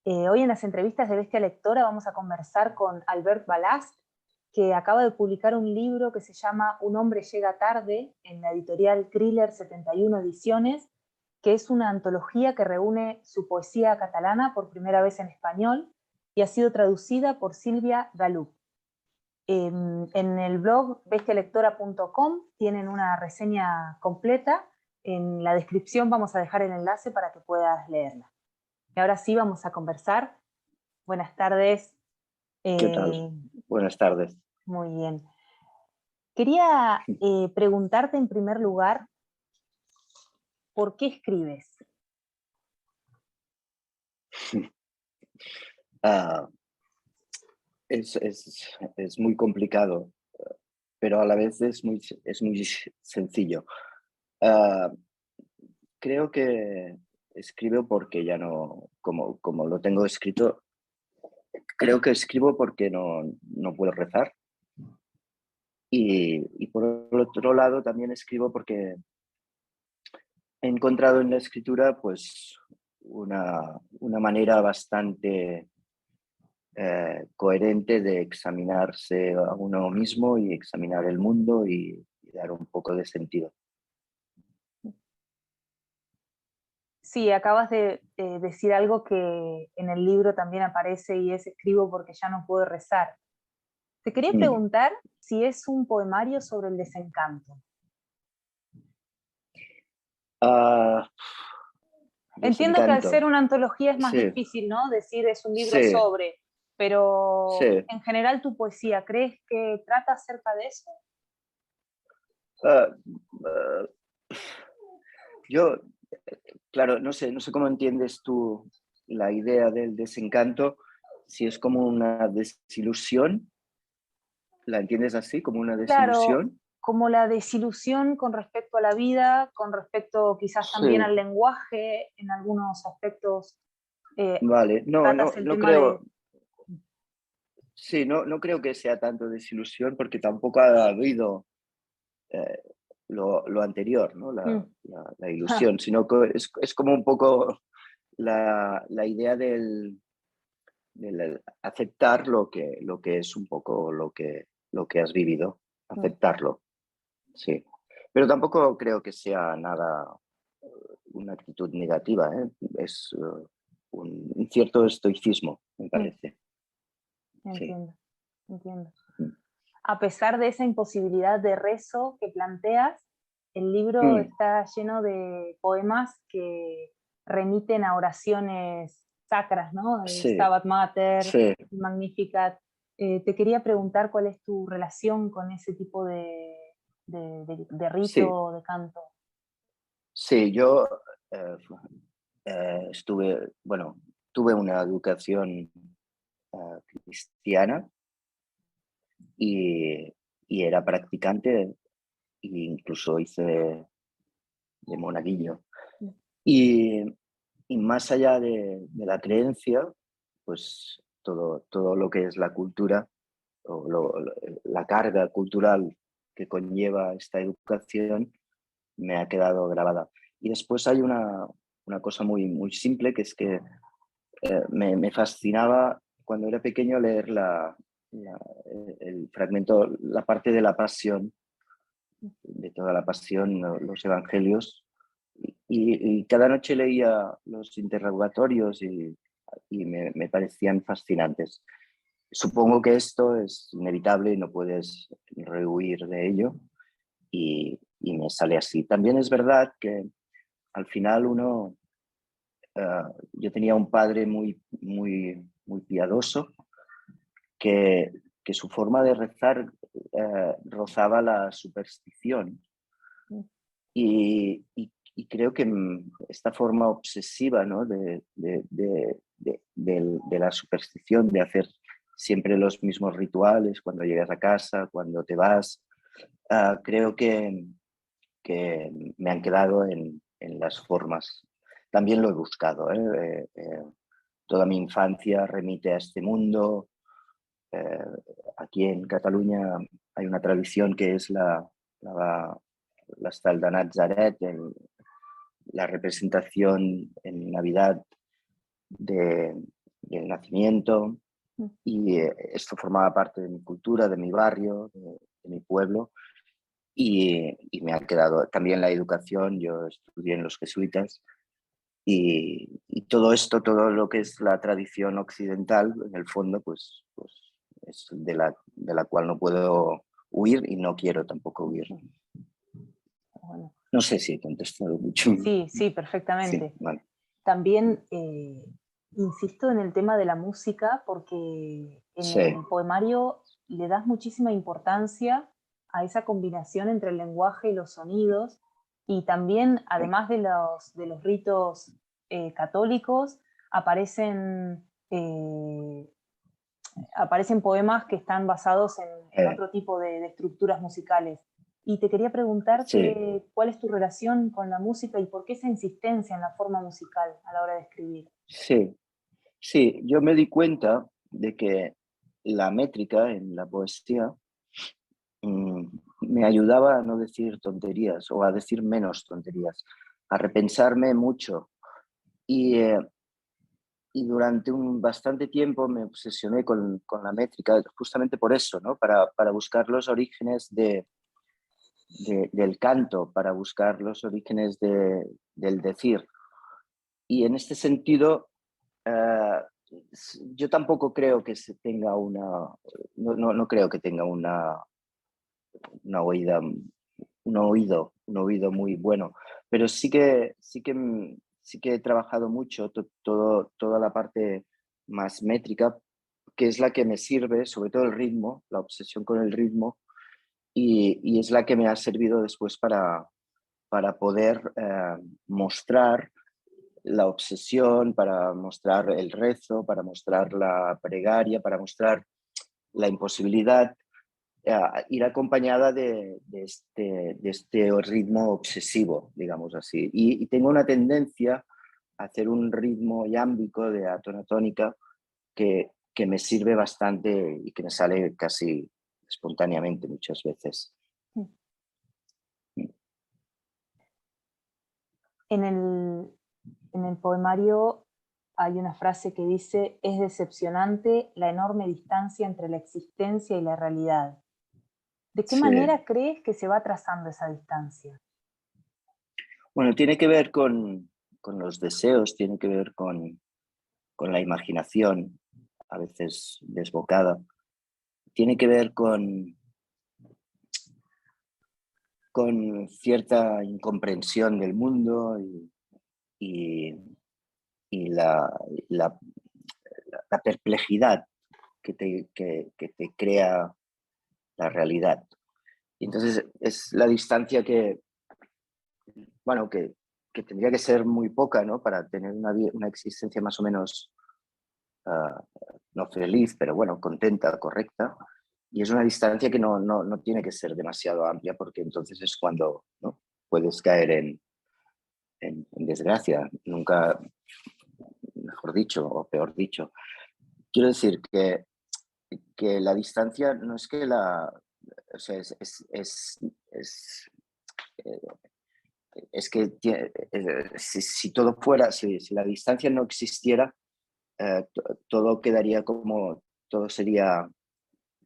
Hoy en las entrevistas de Bestia Lectora vamos a conversar con Albert Balast, que acaba de publicar un libro que se llama Un hombre llega tarde, en la editorial Thriller 71 Ediciones, que es una antología que reúne su poesía catalana por primera vez en español y ha sido traducida por Silvia Galup. En el blog bestialectora.com tienen una reseña completa. En la descripción vamos a dejar el enlace para que puedas leerla. Y ahora sí vamos a conversar. Buenas tardes. ¿Qué tal? Buenas tardes. Muy bien. Quería preguntarte en primer lugar, ¿por qué escribes? Es muy complicado, pero a la vez es muy sencillo. Creo que escribo porque ya no, como lo tengo escrito, creo que escribo porque no puedo rezar. Y por el otro lado también escribo porque he encontrado en la escritura pues una manera bastante coherente de examinarse a uno mismo y examinar el mundo y dar un poco de sentido. Sí, acabas de decir algo que en el libro también aparece y es escribo porque ya no puedo rezar. Te quería preguntar si es un poemario sobre el desencanto. Entiendo que al Desencanto. ser una antología es más Sí, difícil, ¿no? Decir es un libro sí, sobre, pero sí. en general tu poesía, ¿crees que trata acerca de eso? Ah, ah, yo, claro, no sé cómo entiendes tú la idea del desencanto, si es como una desilusión, ¿la entiendes así, como una Claro, desilusión? como la desilusión con respecto a la vida, con respecto quizás también Sí, al lenguaje, en algunos aspectos vale, tratas el no tema de... creo, sí, no creo que sea tanto desilusión porque tampoco ha habido eh, lo anterior, ¿no? Mm. La ilusión, sino que es como un poco la idea del aceptar lo que es un poco lo que has vivido, Mm. aceptarlo, sí. Pero tampoco creo que sea nada una actitud negativa, ¿eh? Es un cierto estoicismo, me Mm. parece. Sí. Entiendo, entiendo. Mm. A pesar de esa imposibilidad de rezo que planteas, el libro Mm. está lleno de poemas que remiten a oraciones sacras, ¿no? El Sí, Stabat Mater, sí, el Magnificat. Te quería preguntar cuál es tu relación con ese tipo de rito sí, o de canto. sí. Yo eh, bueno, tuve una educación cristiana y, y era practicante e incluso hice de monaguillo. Y, y más allá de la creencia, pues todo lo que es la cultura o la carga cultural que conlleva esta educación me ha quedado grabada. Y después hay una cosa muy simple, que es que me fascinaba cuando era pequeño leer el fragmento, la parte de la pasión, de toda la pasión, los evangelios, y cada noche leía los interrogatorios y me parecían fascinantes. Supongo que esto es inevitable y no puedes rehuir de ello y me sale así. También es verdad que al final yo tenía un padre muy piadoso que, que su forma de rezar rozaba la superstición y creo que esta forma obsesiva, ¿no? De la superstición, de hacer siempre los mismos rituales cuando llegas a casa, cuando te vas, creo que me han quedado en las formas. También lo he buscado, ¿eh? Toda mi infancia remite a este mundo. Eh, Aquí en Cataluña hay una tradición que es l'Estel de Nazaret, la representación en Navidad de, del nacimiento, y esto formaba parte de mi cultura, de mi barrio, de mi pueblo, y me ha quedado también la educación. Yo estudié en los jesuitas, y todo esto, todo lo que es la tradición occidental, en el fondo, pues es de la cual no puedo huir y no quiero tampoco huir. Bueno. No sé si he contestado mucho. Sí, sí, perfectamente. Sí, vale. También insisto en el tema de la música porque en Sí, el poemario le das muchísima importancia a esa combinación entre el lenguaje y los sonidos, y también, además de los ritos católicos, aparecen, aparecen poemas que están basados en otro tipo de estructuras musicales. Y te quería preguntar sí, cuál es tu relación con la música y por qué esa insistencia en la forma musical a la hora de escribir. sí, sí. Yo me di cuenta de que la métrica en la poesía mm, me ayudaba a no decir tonterías o a decir menos tonterías, a repensarme mucho. Y, y durante un bastante tiempo me obsesioné con la métrica, justamente por eso, ¿no? Para buscar los orígenes del canto, para buscar los orígenes del decir. Y en este sentido, eh, yo tampoco creo que se tenga no creo que tenga una oída, un oído muy bueno, pero sí que he trabajado mucho toda la parte más métrica, que es la que me sirve, sobre todo el ritmo, la obsesión con el ritmo, y es la que me ha servido después para poder mostrar la obsesión, para mostrar el rezo, para mostrar la plegaria, para mostrar la imposibilidad, ir acompañada de este ritmo obsesivo, digamos así. Y tengo una tendencia a hacer un ritmo yámbico de atonatónica que me sirve bastante y que me sale casi espontáneamente muchas veces. En el poemario hay una frase que dice: es decepcionante la enorme distancia entre la existencia y la realidad. ¿De qué Sí. manera crees que se va trazando esa distancia? Bueno, tiene que ver con los deseos, tiene que ver con la imaginación, a veces desbocada. Tiene que ver con cierta incomprensión del mundo y, y la perplejidad que te crea la realidad. Y entonces es la distancia bueno, que tendría que ser muy poca, ¿no? Para tener una existencia más o menos, uh, no feliz, pero bueno, contenta, correcta. Y es una distancia que no tiene que ser demasiado amplia, porque entonces es cuando, ¿no?, puedes caer en desgracia. Nunca, mejor dicho, o peor dicho. Quiero decir que la distancia no es que o sea, eh, es que si todo fuera, si la distancia no existiera, todo quedaría todo sería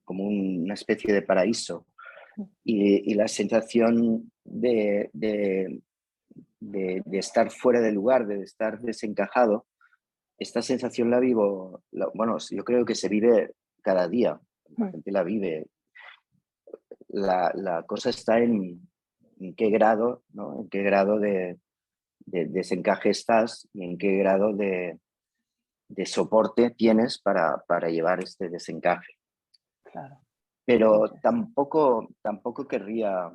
como una especie de paraíso. Y la sensación de estar fuera de lugar, de estar desencajado, esta sensación la vivo, bueno, yo creo que se vive cada día, la gente la vive. La cosa está en qué grado, ¿no? En qué grado de desencaje estás y en qué grado de soporte tienes para llevar este desencaje. Claro. Pero Entonces, tampoco querría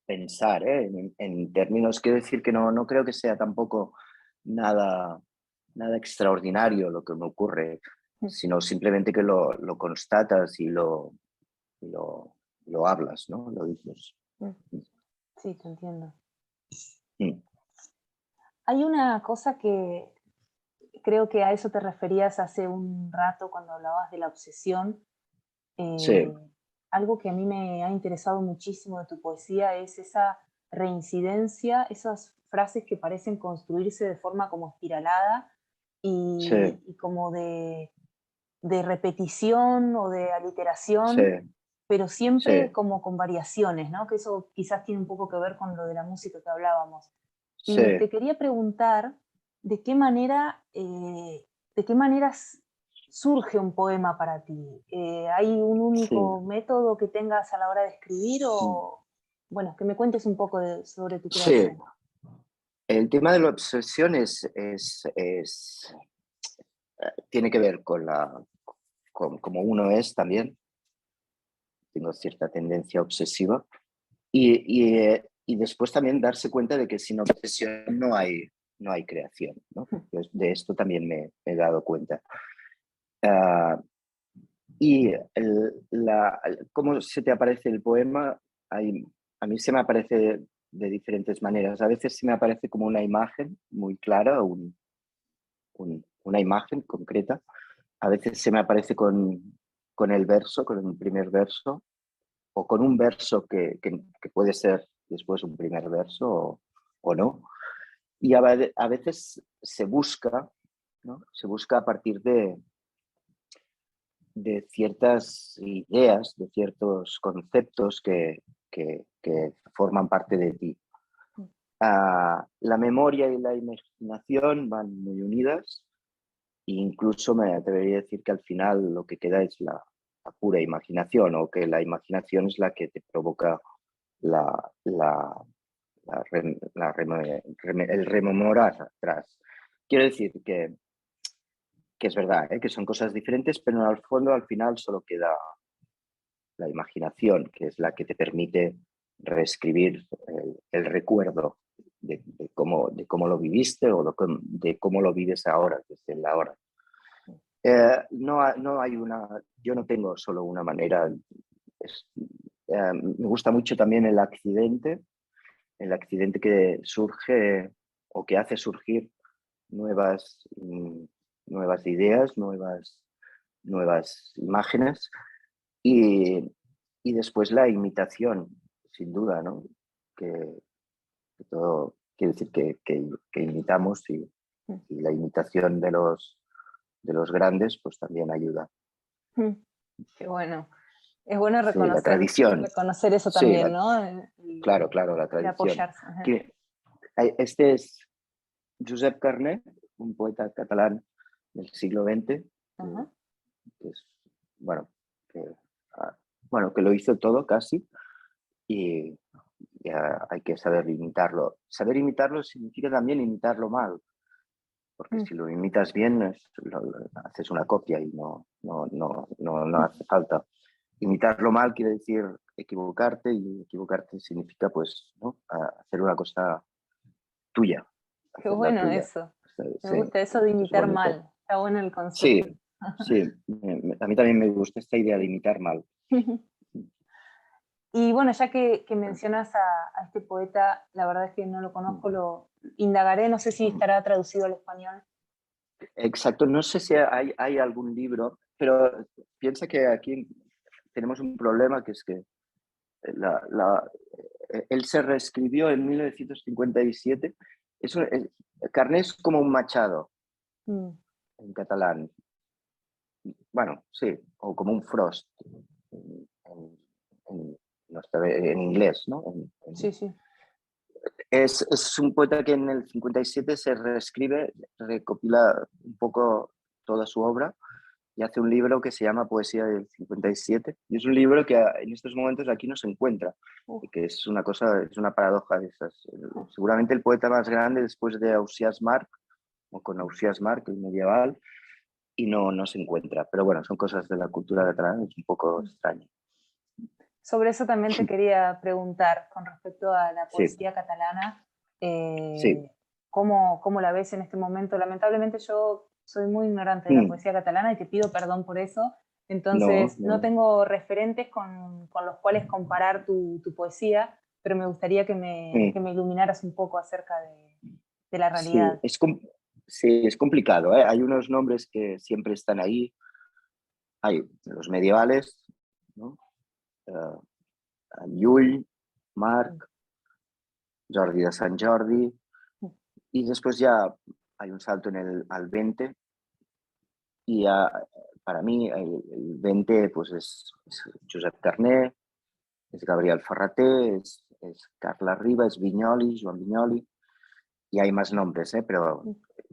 pensar, en términos, quiero decir que no creo que sea tampoco nada extraordinario lo que me ocurre, sino simplemente que lo constatas y lo hablas, ¿no? Lo dices. sí, te entiendo. Mm. Hay una cosa que creo que a eso te referías hace un rato cuando hablabas de la obsesión. Sí, Eh, Algo que a mí me ha interesado muchísimo de tu poesía es esa reincidencia, esas frases que parecen construirse de forma como espiralada, sí, y como de repetición o de sí, aliteración, pero siempre sí, como con variaciones, ¿no? Que eso quizás tiene un poco que ver con lo de la música que hablábamos. sí, Y te quería preguntar de qué manera, surge un poema para ti. ¿Hay un sí. único método que tengas a la hora de escribir Mm. o, bueno, que me cuentes un poco sobre tu Sí, creación? el tema de la obsesión tiene que ver con cómo uno es también. Tengo cierta tendencia obsesiva. Y después también darse cuenta de que sin obsesión no hay creación, ¿no? Pues de esto también me he dado cuenta. Ah, y cómo se te aparece el poema, a mí se me aparece de diferentes maneras. A veces se me aparece como una imagen muy clara, una imagen concreta. A veces se me aparece con el verso, con el primer verso, o con un verso que puede ser después un primer verso o no. Y a veces se busca, ¿no? Se busca a partir de ciertas ideas, de ciertos conceptos que forman parte de ti. La memoria y la imaginación van muy unidas e incluso me atrevería a decir que al final lo que queda es la pura imaginación o que la imaginación es la que te provoca la, la, el rememorar atrás. Quiero decir que es verdad, que son cosas diferentes, pero al fondo, al final, solo queda la imaginación, que es la que te permite reescribir el recuerdo de cómo lo viviste o de cómo lo vives ahora, desde el ahora. No hay yo no tengo solo una manera. Es, Me gusta mucho también el accidente que surge o que hace surgir nuevas, nuevas ideas, nuevas imágenes y, y después la imitación, sin duda, ¿no? Que todo quiere decir que imitamos y la imitación de los grandes pues también ayuda. Qué bueno. Es bueno Sí, la tradición. reconocer eso Sí, también, ¿no? claro, claro, la El tradición. apoyarse. Ajá. Que, este es Josep Carner, un poeta catalán del siglo XX, Ajá. que es, bueno, que, bueno, que lo hizo todo casi y ya hay que saber imitarlo. Saber imitarlo significa también imitarlo mal, porque Mm. si lo imitas bien haces una copia y no hace falta. Imitarlo mal quiere decir equivocarte y equivocarte significa pues ¿no? Hacer una cosa tuya, Qué hacerla bueno tuya. eso. Me Sí, gusta eso de es imitar bonito. mal. Está bueno el concepto. Sí, sí, a mí también me gusta esta idea de imitar mal. Y bueno, ya que mencionas a este poeta, la verdad es que no lo conozco, lo indagaré, no sé si estará traducido al español. Exacto, no sé si hay algún libro, pero piensa que aquí tenemos un problema que es que la, la, él se reescribió en 1957. Carné es como un Machado Mm. en catalán. Bueno, sí, o como un Frost en, en inglés, ¿no? Sí, sí. Es un poeta que en el 57 se reescribe, recopila un poco toda su obra y hace un libro que se llama Poesía del 57. Y es un libro que en estos momentos aquí no se encuentra, Uh, que es una cosa, es una paradoja de esas. Seguramente el poeta más grande después de Ausiàs Marc, o con Ausiàs Marc, el medieval, y no se encuentra. Pero bueno, son cosas de la cultura catalana, es un poco extraño. Sobre eso también te quería preguntar con respecto a la Sí, poesía catalana, sí. cómo la ves en este momento? Lamentablemente yo soy muy ignorante de la Mm, poesía catalana y te pido perdón por eso. no, Entonces, no no. tengo referentes con los cuales comparar tu poesía, pero me gustaría que Mm. me iluminaras un poco acerca de la Sí, realidad. sí, es complicado, ¿eh? Hay unos nombres que siempre están ahí. Hay los medievales, ¿no? Llull, Mm, Marc, Jordi de Sant Jordi, mm, y después ya hay un salto al 20 y para mí el 20 pues es Josep Carné, es Gabriel Ferrater, es Carla Riba, es Viñoli, Joan Viñoli, y hay más nombres, pero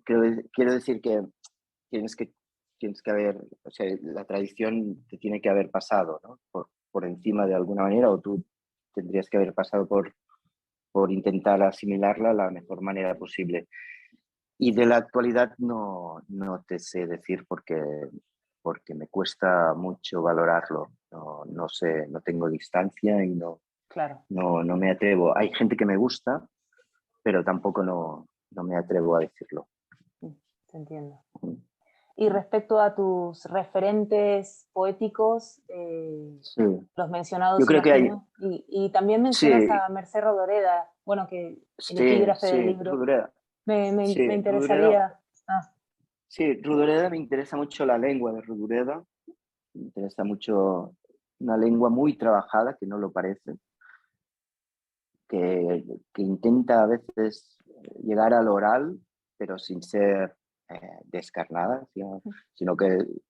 quiero decir que tienes que haber, o sea, la tradición te tiene que haber pasado, ¿no? Por encima de alguna manera, o tú tendrías que haber pasado por intentar asimilarla de la mejor manera posible. Y de la actualidad no te sé decir porque me cuesta mucho valorarlo. No sé, no tengo distancia y Claro. no me atrevo. Hay gente que me gusta, pero tampoco no me atrevo a decirlo. Te entiendo. Y respecto a tus referentes poéticos, Sí. los mencionados, Yo creo que hay... imagino, y también mencionas Sí, a Mercé Rodoreda, bueno, que el sí, epígrafe del sí, libro, Rodoreda. me Sí, Rodoreda. interesaría. Ah, Sí, Rodoreda me interesa mucho la lengua de Rodoreda. Me interesa mucho una lengua muy trabajada, que no lo parece, que intenta a veces llegar al oral, pero sin ser descarnada, sino que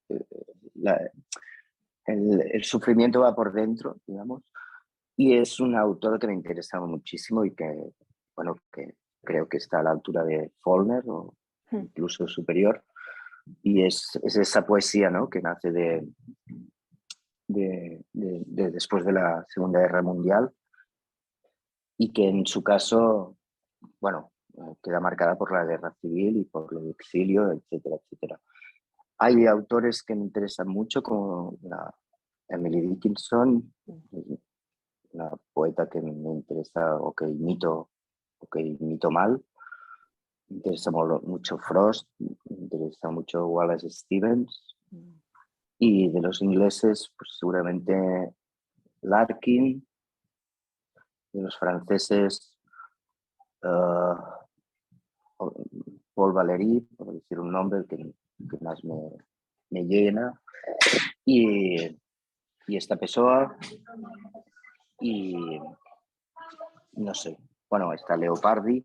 eh, la- el sufrimiento va por dentro, digamos. Y es un autor que me interesa muchísimo y que, bueno, que creo que está a la altura de Faulkner o incluso superior. Y es esa poesía, ¿no?, que nace de después de la Segunda Guerra Mundial y que en su caso, bueno, queda marcada por la guerra civil y por el exilio, etcétera, etcétera. Hay autores que me interesan mucho, como la Emily Dickinson, una poeta que me interesa o que imito mal. Me interesa mucho Frost, me interesa mucho Wallace Stevens. Y de los ingleses, pues seguramente Larkin, de los franceses Paul Valéry, por decir un nombre que más me llena, y esta Pessoa, y no sé, bueno, está Leopardi,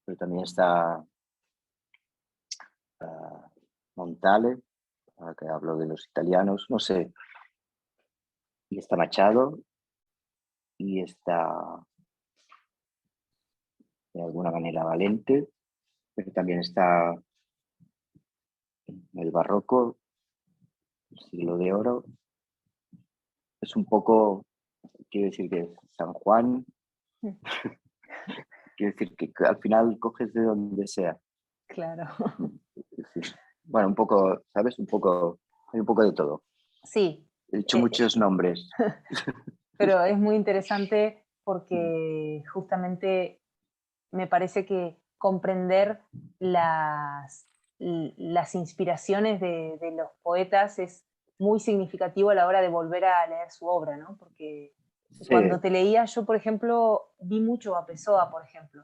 pero también está Montale, que hablo de los italianos, no sé, y está Machado, y está de alguna manera Valente, pero también está el barroco, el siglo de oro. Es un poco, quiero decir que San Juan, quiero decir que al final coges de donde sea. claro. Bueno, un poco, ¿sabes? Hay un poco de todo. Sí, He dicho muchos nombres. pero es muy interesante porque justamente me parece que comprender las inspiraciones de los poetas es muy significativo a la hora de volver a leer su obra, ¿no? Porque Sí, cuando te leía, yo, por ejemplo, vi mucho a Pessoa, por ejemplo.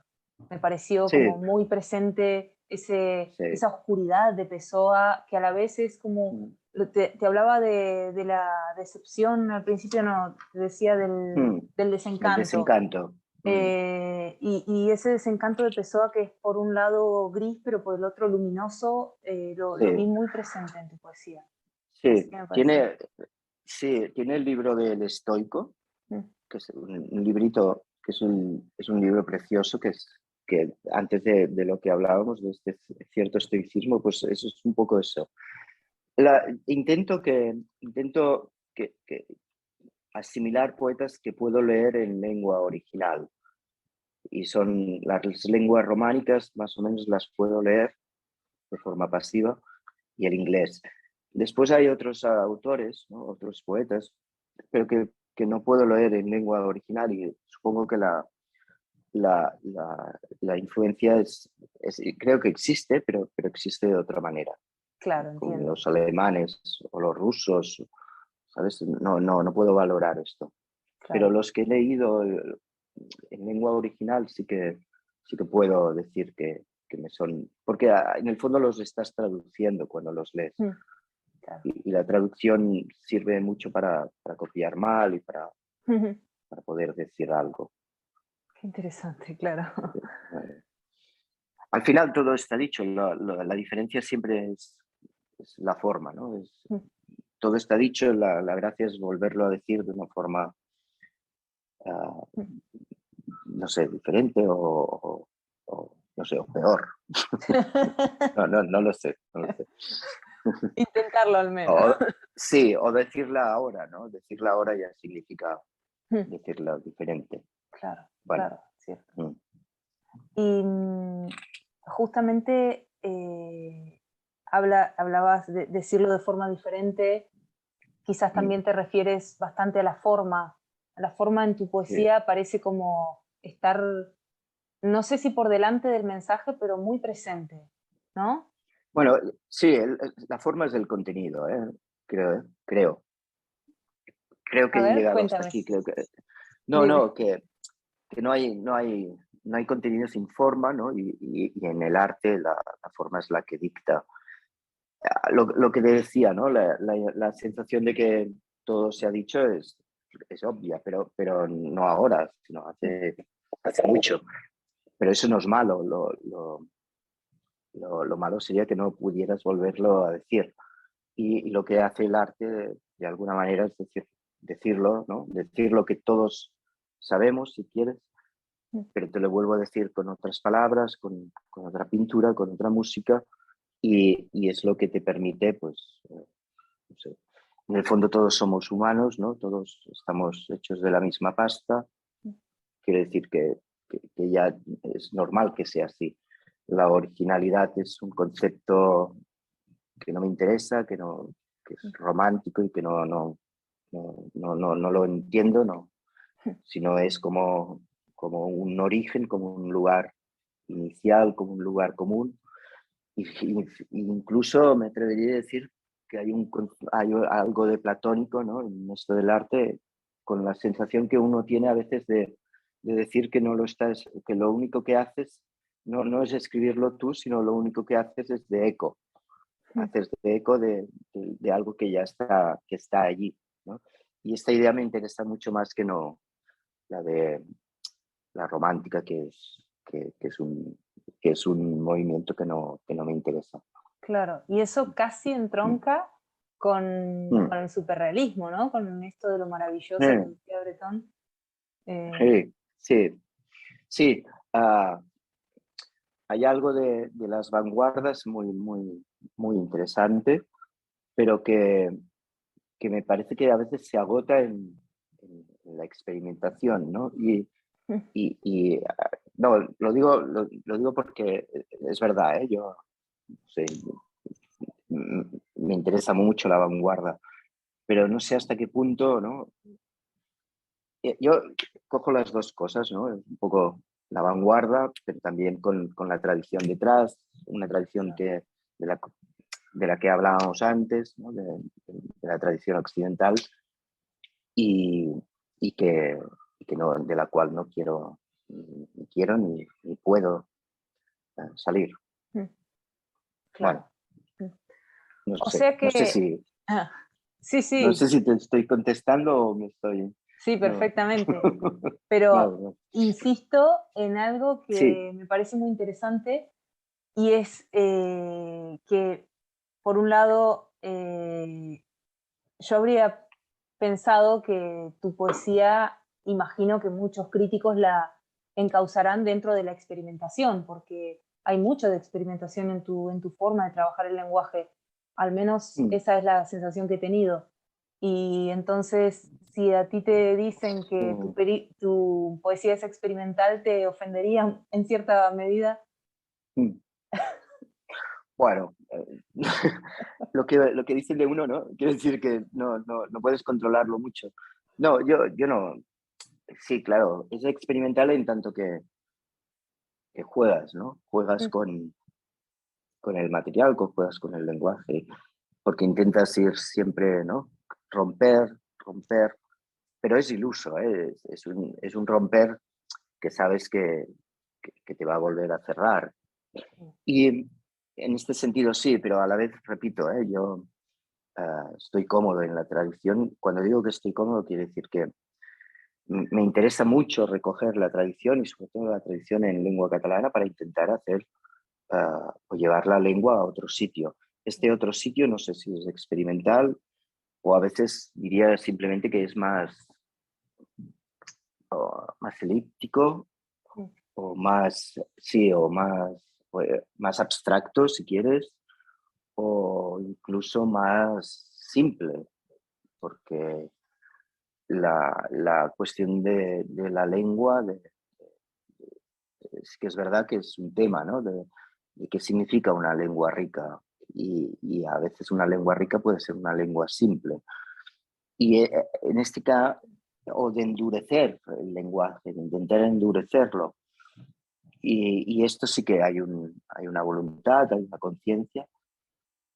Me pareció sí, como muy presente sí. esa oscuridad de Pessoa, que a la vez es como, te hablaba de la decepción, al principio no, te decía del El desencanto. desencanto. Y ese desencanto de Pessoa, que es por un lado gris, pero por el otro luminoso, lo vi Sí, muy presente en tu poesía. Así sí. que me parece. Tiene el libro del Estoico, Mm, que es un librito, que es un libro precioso, que antes de lo que hablábamos, de este cierto estoicismo, pues eso es un poco eso. Intento que asimilar poetas que puedo leer en lengua original. Y son las lenguas románicas, más o menos las puedo leer de forma pasiva, y el inglés. Después hay otros autores, ¿no?, otros poetas, pero que no puedo leer en lengua original, y supongo que la influencia creo que existe, pero existe de otra manera, claro, como entiendo. los alemanes o los rusos, ¿sabes? No puedo valorar esto. Pero Claro. los que he leído en lengua original sí que puedo decir que me son... Porque en el fondo los estás traduciendo cuando los lees. Mm, claro. Y la traducción sirve mucho para copiar mal y para poder decir algo. Qué interesante, claro. Al final todo está dicho, la diferencia siempre es la forma, ¿no? Todo está dicho, la gracia es volverlo a decir de una forma, ah, no sé, diferente o, no sé, o peor. No lo sé, no lo sé. Intentarlo al menos. O, sí, o decirla ahora, ¿no? Decirla ahora ya significa decirla diferente. Claro, Bueno. claro, cierto. Mm. Y justamente hablabas de decirlo de forma diferente, quizás también te refieres bastante a la forma. La forma en tu Sí. poesía parece como estar, no sé si por delante del mensaje, pero muy presente, ¿no? Bueno, sí, la forma es el contenido, creo, creo. Creo que A he ver, llegado hasta cuéntame. aquí. No, Dime. no, que no hay contenido sin forma, ¿no? Y en el arte la forma es la que dicta. Lo que te decía, ¿no? La sensación de que todo se ha dicho es obvia, pero no ahora, sino hace mucho. Pero eso no es malo. Lo malo sería que no pudieras volverlo a decir. Y lo que hace el arte, de alguna manera, es decirlo, ¿no? Decir lo que todos sabemos, si quieres, pero te lo vuelvo a decir con otras palabras, con otra pintura, con otra música, y es lo que te permite, pues, no sé, en el fondo todos somos humanos, ¿no? Todos estamos hechos de la misma pasta, quiere decir que ya es normal que sea así. La originalidad es un concepto que no me interesa, que es romántico y que no lo entiendo, no, sino es como un origen, como un lugar inicial, como un lugar común. Incluso me atrevería a decir que hay algo de platónico, ¿no? En esto del arte, con la sensación que uno tiene a veces de decir que no lo estás, que lo único que haces no es escribirlo tú, sino lo único que haces es de eco, haces de eco de algo que está allí, ¿no? Y esta idea me interesa mucho más que no la de la romántica, que es un movimiento que no me interesa. Claro, y eso casi Mm. entronca con Mm. el superrealismo, ¿no? Con esto de lo maravilloso que Eh, decía Breton. Eh, sí, sí, sí. Hay algo de las vanguardas muy interesante, pero que me parece que a veces se agota en la experimentación, ¿no? No, lo digo porque es verdad, ¿eh? Yo sí, me interesa mucho la vanguardia, pero no sé hasta qué punto, ¿no? Yo cojo las dos cosas, ¿no? Un poco la vanguardia, pero también con la tradición detrás, una tradición de la que hablábamos antes, ¿no? De la tradición occidental y, y que, que no, de la cual no quiero ni puedo salir. Bueno, claro. no O sé, sea no sé que, si, ah, sí, no sí, sé si te estoy contestando o me estoy... sí, No, perfectamente. Pero no. insisto en algo Sí. que me parece muy interesante y es que, por un lado, yo habría pensado que tu poesía, imagino que muchos críticos la encauzarán dentro de la experimentación, porque hay mucho de experimentación en tu forma de trabajar el lenguaje. Al menos Mm. esa es la sensación que he tenido. Y entonces, si a ti te dicen que tu, Mm. tu poesía es experimental, te ofendería en cierta medida. Mm. Bueno, lo que dicen de uno, ¿no? Quiere decir que no puedes controlarlo mucho. No, yo no. Sí, claro, es experimental en tanto que juegas, ¿no? Juegas Mm, con el material, juegas con el lenguaje, porque intentas ir siempre, ¿no? Romper, pero es iluso, ¿eh? Es un romper que sabes que te va a volver a cerrar. Y en este sentido sí, pero a la vez, repito, yo estoy cómodo en la tradición. Cuando digo que estoy cómodo, quiere decir que me interesa mucho recoger la tradición y sobre todo la tradición en lengua catalana para intentar hacer o llevar la lengua a otro sitio. Este otro sitio no sé si es experimental o a veces diría simplemente que es más elíptico o más, sí, o más abstracto si quieres, o incluso más simple, porque la cuestión de la lengua, es que es verdad que es un tema, ¿no? De qué significa una lengua rica. Y a veces una lengua rica puede ser una lengua simple. Y en este caso, o de endurecer el lenguaje, de intentar endurecerlo. Y esto sí que hay una voluntad, hay una conciencia,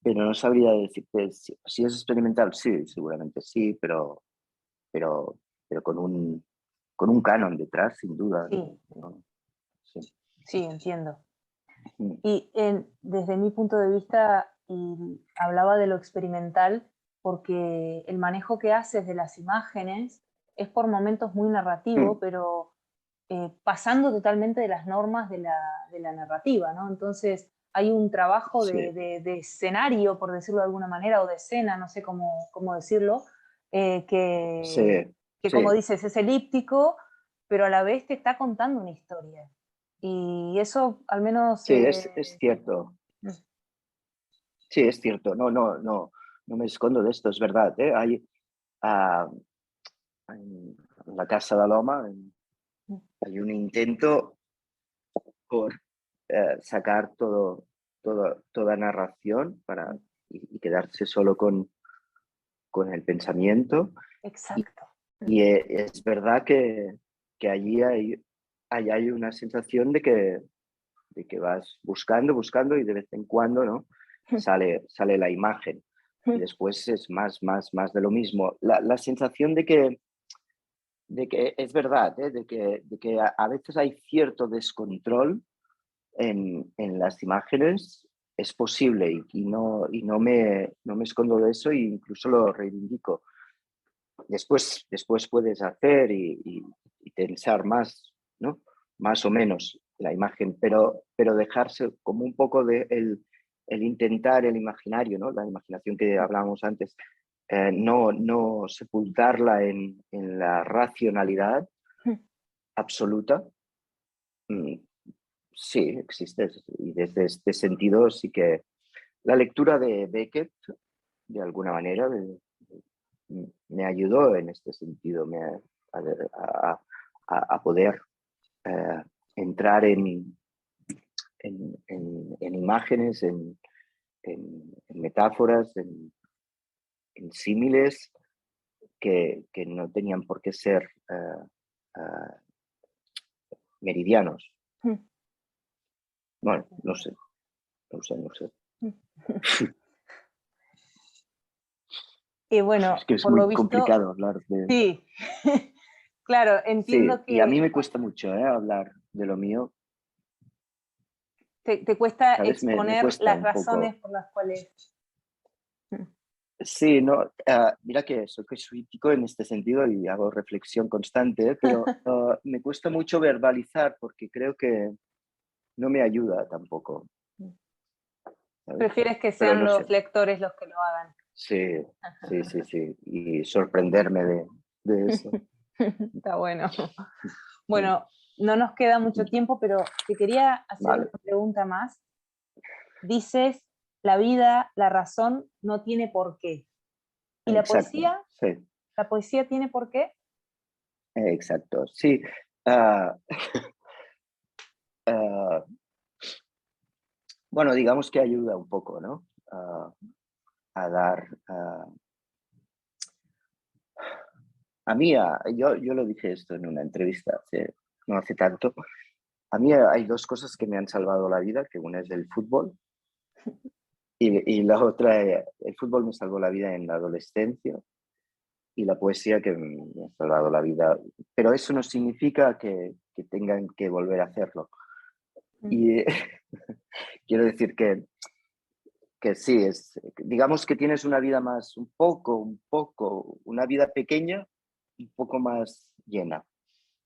pero no sabría decirte si es experimental, sí, seguramente sí, pero con un canon detrás, sin duda. Sí, ¿No? Sí. sí, entiendo. Mm. Y desde mi punto de vista, y hablaba de lo experimental, porque el manejo que haces de las imágenes es por momentos muy narrativo, Mm. pero pasando totalmente de las normas de la narrativa, ¿no? Entonces hay un trabajo Sí, de escenario, por decirlo de alguna manera, o de escena, no sé cómo decirlo, eh, que, sí, que como sí, dices, es elíptico, pero a la vez te está contando una historia. Y eso al menos... sí, es cierto. mm, Sí, es cierto. No me escondo de esto, es verdad. Ah, en la Casa de Loma mm, hay un intento por sacar toda narración mm, y quedarse solo con el pensamiento. Y, exacto. Mm, y es verdad que allí hay una sensación de que vas buscando y de vez en cuando, ¿no? sale la imagen. Y después es más de lo mismo. La sensación de que es verdad, ¿eh? De que a veces hay cierto descontrol en las imágenes, es posible y no me escondo de eso e incluso lo reivindico. Después puedes hacer y tensar más, ¿no? Más o menos la imagen, pero dejarse como un poco de el intentar el imaginario, ¿no? La imaginación que hablábamos antes, no sepultarla en la racionalidad absoluta. mm, Sí, existe. Y desde este sentido sí que la lectura de Beckett, de alguna manera, me ayudó en este sentido, a, a poder eh, entrar en imágenes, en metáforas, en símiles que no tenían por qué ser eh, meridianos. mm, Bueno, no sé. Y Es bueno, que es por lo muy visto, complicado hablar de... sí. Claro, Sí, entiendo y a mí que me cuesta mucho hablar de lo mío, te cuesta ¿sabes? Me exponer cuesta las un razones poco. por las cuales... Mm, Sí, no, mira que soy crítico en este sentido y hago reflexión constante, pero me cuesta mucho verbalizar porque creo que no me ayuda tampoco, mm. ¿sabes? Prefieres que Pero sean no los sé, lectores los que lo hagan. sí, sí, sí, sí, y sorprenderme de eso. Está bueno. Bueno, no nos queda mucho tiempo, pero te quería hacer una Vale, pregunta más. Dices, la vida, la razón no tiene por qué. ¿Y la exacto, poesía? sí, ¿La poesía tiene por qué? exacto, sí. Ah, ah, bueno, digamos que ayuda un poco, ¿no? A dar, a mí, yo lo dije esto en una entrevista no hace tanto. A mí hay dos cosas que me han salvado la vida, que una es el fútbol y la otra, el fútbol me salvó la vida en la adolescencia y la poesía que me ha salvado la vida. Pero eso no significa que tengan que volver a hacerlo. Mm, Y quiero decir que sí, digamos que tienes una vida más, un poco, una vida pequeña, un poco más llena.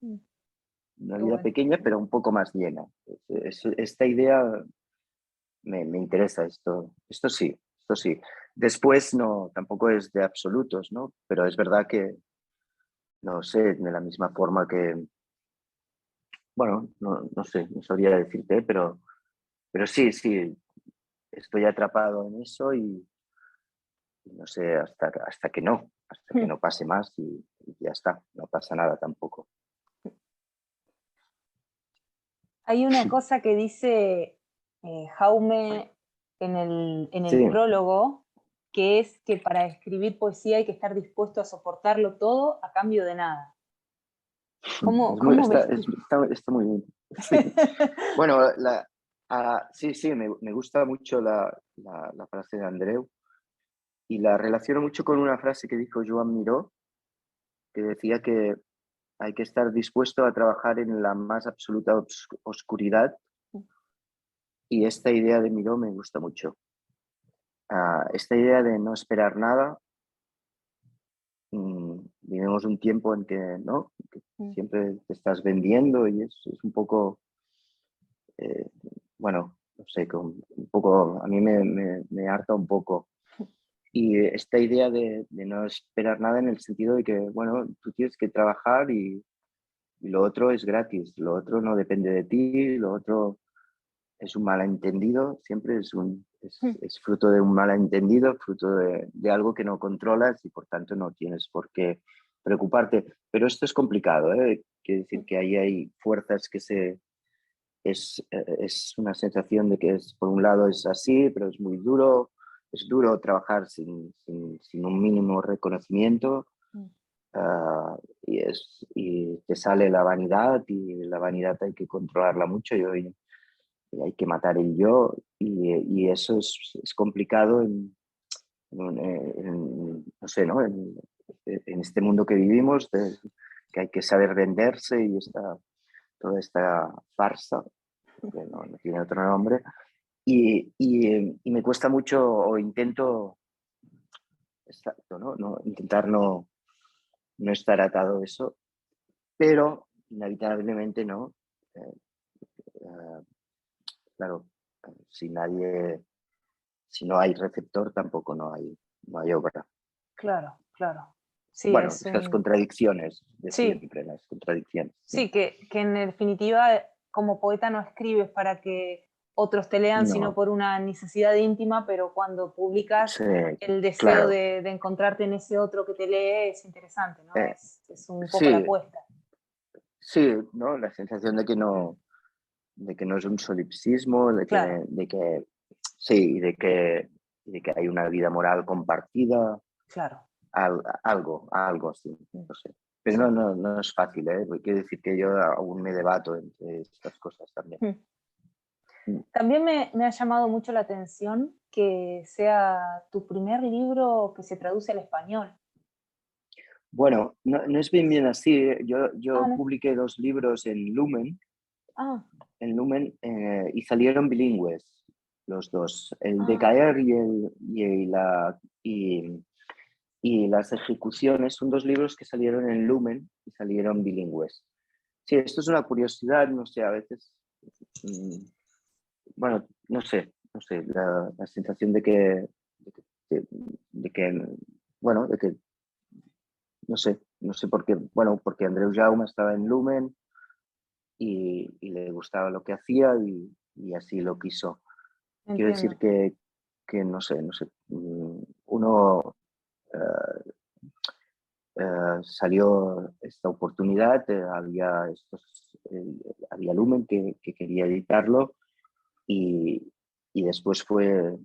Mm, Una qué vida bueno. pequeña, pero un poco más llena. Esta idea me interesa, esto sí, esto sí. Después no, tampoco es de absolutos, ¿no? Pero es verdad que, no sé, de la misma forma que, bueno, no sé, no sabría decirte, pero sí, sí, estoy atrapado en eso y no sé, hasta que no pase más y ya está, no pasa nada tampoco. Hay una cosa que dice Jaume en Sí, el prólogo, que es que para escribir poesía hay que estar dispuesto a soportarlo todo a cambio de nada. ¿Cómo ves tú? está muy bien. Sí. Bueno, sí, sí, me gusta mucho la frase de Andreu y la relaciono mucho con una frase que dijo Joan Miró, que decía que hay que estar dispuesto a trabajar en la más absoluta oscuridad, y esta idea de Miró me gusta mucho. Esta idea de no esperar nada. Vivimos un tiempo en que, ¿no? Que siempre te estás vendiendo y es un poco, eh, bueno, no sé, un poco, a mí me harta un poco. Y esta idea de no esperar nada en el sentido de que, bueno, tú tienes que trabajar y lo otro es gratis, lo otro no depende de ti, lo otro es un malentendido, siempre es fruto de un malentendido, fruto de algo que no controlas y por tanto no tienes por qué preocuparte. Pero esto es complicado, ¿eh? Quiere decir que ahí hay fuerzas que es una sensación de que por un lado es así, pero es duro trabajar sin un mínimo reconocimiento. Y te sale la vanidad y la vanidad hay que controlarla mucho y hay que matar el yo y eso es complicado no sé, ¿no? En este mundo que vivimos, que hay que saber venderse y toda esta farsa, que no tiene otro nombre, y me cuesta mucho o intento, exacto, ¿no? Intentar no estar atado a eso, pero inevitablemente no. Eh, eh, claro, si si no hay receptor, tampoco no hay obra. Claro, claro. Sí, Bueno, es esas un... contradicciones de Sí, siempre, las contradicciones. Sí. sí, que en definitiva como poeta no escribes para que otros te lean, sino No, por una necesidad íntima, pero cuando publicas sí, el deseo claro. de encontrarte en ese otro que te lee es interesante, ¿no? eh, Es un poco la sí, apuesta. sí, ¿no? La sensación de que no es un solipsismo, Claro, de que sí, de que hay una vida moral compartida, claro. algo así, no sé. Pero Sí. no es fácil, ¿eh? Porque quiere decir que yo aún me debato entre estas cosas también. Mm. También me ha llamado mucho la atención que sea tu primer libro que se traduce al español. Bueno, no es bien así. Ah, Yo no. publiqué 2 libros Ah, y salieron bilingües los dos. El de ah, Caer y las ejecuciones son 2 libros que salieron en Lumen y salieron bilingües. Sí, esto es una curiosidad, no sé, a veces, mm, bueno, no sé, la sensación de que, bueno, de que, no sé por qué, bueno, porque Andreu Jaume estaba en Lumen y le gustaba lo que hacía y así lo quiso. Quiero decir entiendo. que no sé, uno salió esta oportunidad, había Lumen que quería editarlo y después fue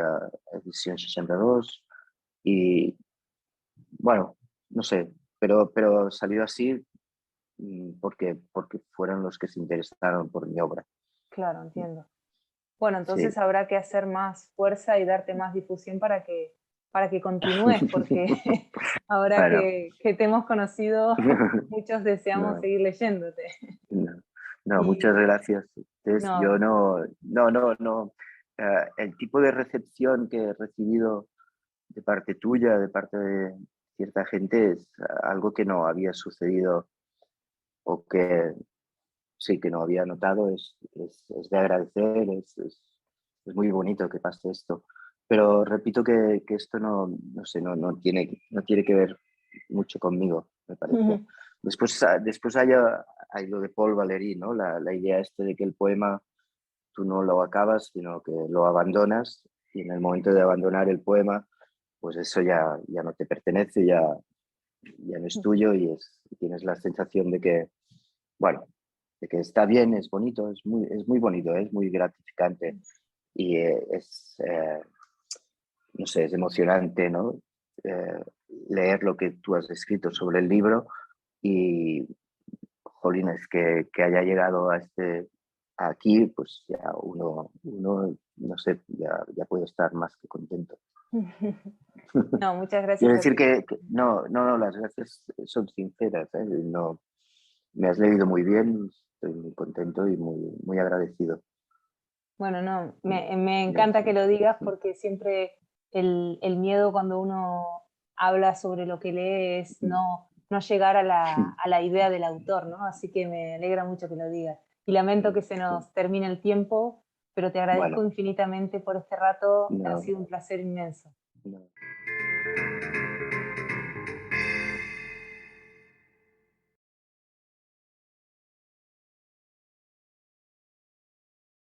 a Edición 62 y bueno, no sé, pero salió así porque fueron los que se interesaron por mi obra. Claro, entiendo. Bueno, entonces Sí. habrá que hacer más fuerza y darte más difusión para que continúes, porque ahora Bueno, que te hemos conocido, muchos deseamos no, seguir leyéndote. no, no, muchas Y gracias. Yo no, no. El tipo de recepción que he recibido de parte tuya, de parte de cierta gente es algo que no había sucedido o que sí, que no había notado, es de agradecer, es muy bonito que pase esto. Pero repito que esto no sé, no tiene que ver mucho conmigo, me parece. Después hay lo de Paul Valéry, ¿no? La idea de que el poema tú no lo acabas, sino que lo abandonas, y en el momento de abandonar el poema, pues eso ya no te pertenece, ya no es tuyo, y tienes la sensación de que, bueno, de que está bien, es bonito, es muy bonito, es muy gratificante, y no sé, es emocionante, ¿no? Leer lo que tú has escrito sobre el libro y, jolines, que haya llegado aquí, pues ya uno no sé, ya puede estar más que contento. No, muchas Quiero gracias a decir ti. que no, las gracias son sinceras, ¿eh? No, me has leído muy bien, estoy muy contento y muy agradecido. Bueno, no, me encanta que lo digas porque siempre el miedo cuando uno habla sobre lo que lee es no llegar a la idea del autor, ¿no? Así que me alegra mucho que lo digas. Y lamento que se nos termine el tiempo, pero te agradezco Bueno, infinitamente por este rato, ha no, sido un placer inmenso. no.